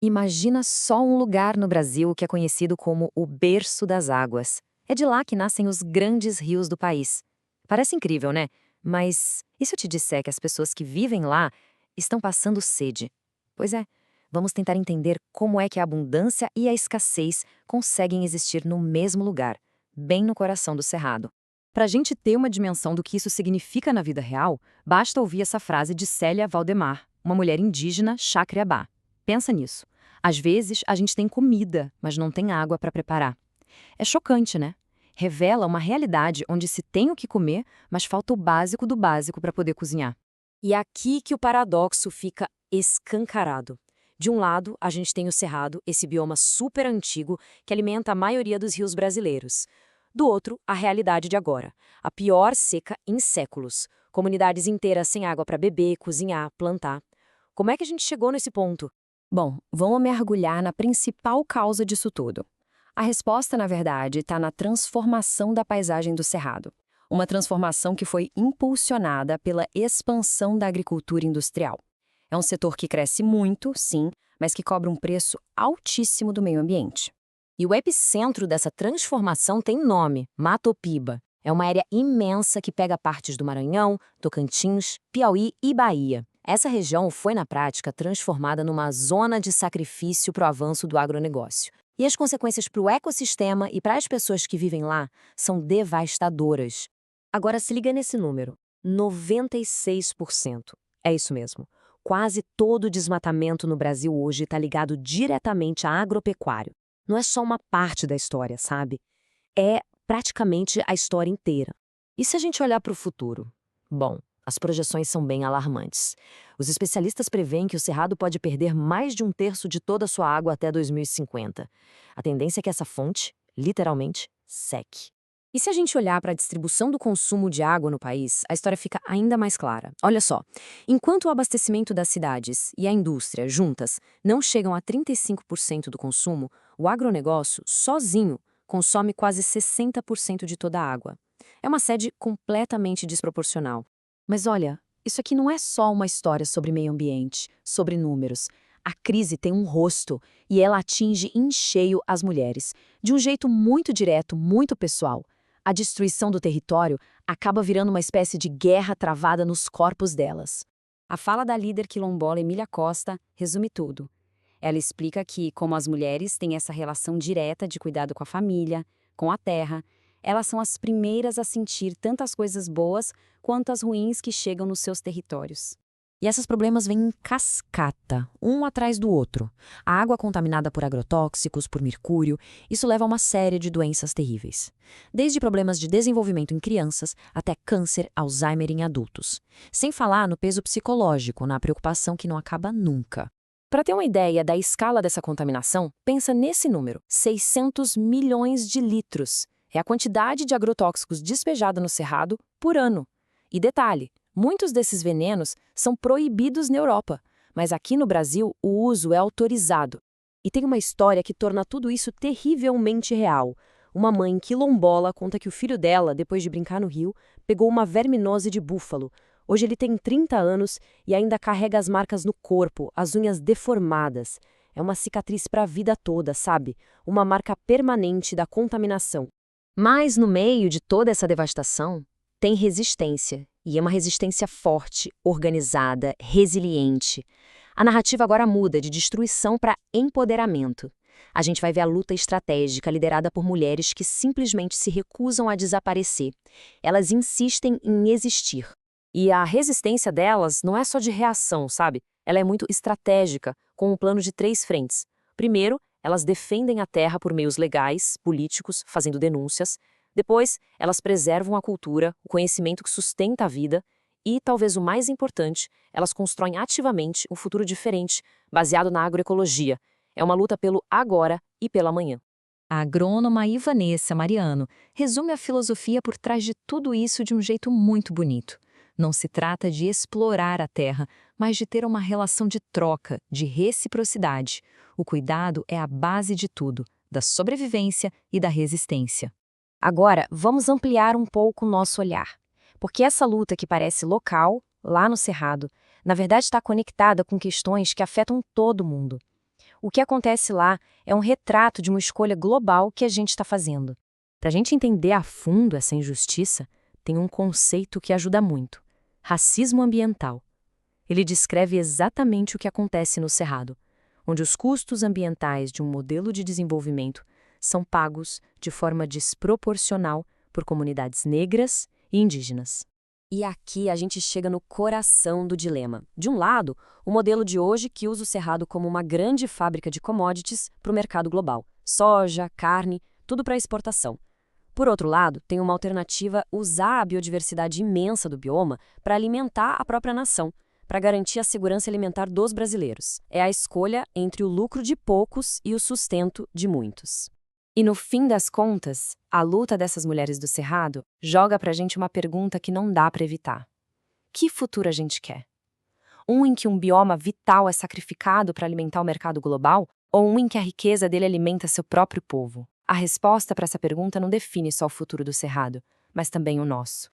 Imagina só um lugar no Brasil que é conhecido como o berço das águas. É de lá que nascem os grandes rios do país. Parece incrível, né? Mas e se eu te disser que as pessoas que vivem lá estão passando sede? Pois é, vamos tentar entender como é que a abundância e a escassez conseguem existir no mesmo lugar, bem no coração do Cerrado. Para a gente ter uma dimensão do que isso significa na vida real, basta ouvir essa frase de Célia Valdemar, uma mulher indígena Xacreabá. Pensa nisso. Às vezes, a gente tem comida, mas não tem água para preparar. É chocante, né? Revela uma realidade onde se tem o que comer, mas falta o básico do básico para poder cozinhar. E é aqui que o paradoxo fica escancarado. De um lado, a gente tem o Cerrado, esse bioma super antigo que alimenta a maioria dos rios brasileiros. Do outro, a realidade de agora, a pior seca em séculos. Comunidades inteiras sem água para beber, cozinhar, plantar. Como é que a gente chegou nesse ponto? Bom, vamos mergulhar na principal causa disso tudo. A resposta, na verdade, está na transformação da paisagem do Cerrado. Uma transformação que foi impulsionada pela expansão da agricultura industrial. É um setor que cresce muito, sim, mas que cobra um preço altíssimo do meio ambiente. E o epicentro dessa transformação tem nome, Matopiba. É uma área imensa que pega partes do Maranhão, Tocantins, Piauí e Bahia. Essa região foi, na prática, transformada numa zona de sacrifício para o avanço do agronegócio. E as consequências para o ecossistema e para as pessoas que vivem lá são devastadoras. Agora se liga nesse número: 96%. É isso mesmo. Quase todo o desmatamento no Brasil hoje está ligado diretamente à agropecuário. Não é só uma parte da história, sabe? É praticamente a história inteira. E se a gente olhar para o futuro? Bom, as projeções são bem alarmantes. Os especialistas preveem que o Cerrado pode perder mais de um terço de toda a sua água até 2050. A tendência é que essa fonte, literalmente, seque. E se a gente olhar para a distribuição do consumo de água no país, a história fica ainda mais clara. Olha só, enquanto o abastecimento das cidades e a indústria juntas não chegam a 35% do consumo, o agronegócio, sozinho, consome quase 60% de toda a água. É uma sede completamente desproporcional. Mas olha, isso aqui não é só uma história sobre meio ambiente, sobre números. A crise tem um rosto e ela atinge em cheio as mulheres, de um jeito muito direto, muito pessoal. A destruição do território acaba virando uma espécie de guerra travada nos corpos delas. A fala da líder quilombola Emília Costa resume tudo. Ela explica que, como as mulheres têm essa relação direta de cuidado com a família, com a terra, elas são as primeiras a sentir tantas coisas boas quanto as ruins que chegam nos seus territórios. E esses problemas vêm em cascata, um atrás do outro. A água contaminada por agrotóxicos, por mercúrio, isso leva a uma série de doenças terríveis. Desde problemas de desenvolvimento em crianças até câncer, Alzheimer em adultos. Sem falar no peso psicológico, na preocupação que não acaba nunca. Para ter uma ideia da escala dessa contaminação, pensa nesse número: 600 milhões de litros. É a quantidade de agrotóxicos despejada no Cerrado por ano. E detalhe, muitos desses venenos são proibidos na Europa, mas aqui no Brasil o uso é autorizado. E tem uma história que torna tudo isso terrivelmente real. Uma mãe quilombola conta que o filho dela, depois de brincar no rio, pegou uma verminose de búfalo. Hoje ele tem 30 anos e ainda carrega as marcas no corpo, as unhas deformadas. É uma cicatriz para a vida toda, sabe? Uma marca permanente da contaminação. Mas no meio de toda essa devastação, tem resistência. E é uma resistência forte, organizada, resiliente. A narrativa agora muda de destruição para empoderamento. A gente vai ver a luta estratégica liderada por mulheres que simplesmente se recusam a desaparecer. Elas insistem em existir. E a resistência delas não é só de reação, sabe? Ela é muito estratégica, com um plano de 3 frentes. Primeiro, elas defendem a terra por meios legais, políticos, fazendo denúncias. Depois, elas preservam a cultura, o conhecimento que sustenta a vida. E, talvez o mais importante, elas constroem ativamente um futuro diferente, baseado na agroecologia. É uma luta pelo agora e pelo amanhã. A agrônoma Ivanessa Mariano resume a filosofia por trás de tudo isso de um jeito muito bonito. Não se trata de explorar a terra, mas de ter uma relação de troca, de reciprocidade. O cuidado é a base de tudo, da sobrevivência e da resistência. Agora, vamos ampliar um pouco o nosso olhar. Porque essa luta que parece local, lá no Cerrado, na verdade está conectada com questões que afetam todo mundo. O que acontece lá é um retrato de uma escolha global que a gente está fazendo. Para a gente entender a fundo essa injustiça, tem um conceito que ajuda muito: racismo ambiental. Ele descreve exatamente o que acontece no Cerrado, onde os custos ambientais de um modelo de desenvolvimento são pagos de forma desproporcional por comunidades negras e indígenas. E aqui a gente chega no coração do dilema. De um lado, o modelo de hoje que usa o Cerrado como uma grande fábrica de commodities para o mercado global. Soja, carne, tudo para exportação. Por outro lado, tem uma alternativa: usar a biodiversidade imensa do bioma para alimentar a própria nação, para garantir a segurança alimentar dos brasileiros. É a escolha entre o lucro de poucos e o sustento de muitos. E no fim das contas, a luta dessas mulheres do Cerrado joga pra gente uma pergunta que não dá pra evitar. Que futuro a gente quer? Um em que um bioma vital é sacrificado para alimentar o mercado global, ou um em que a riqueza dele alimenta seu próprio povo? A resposta para essa pergunta não define só o futuro do Cerrado, mas também o nosso.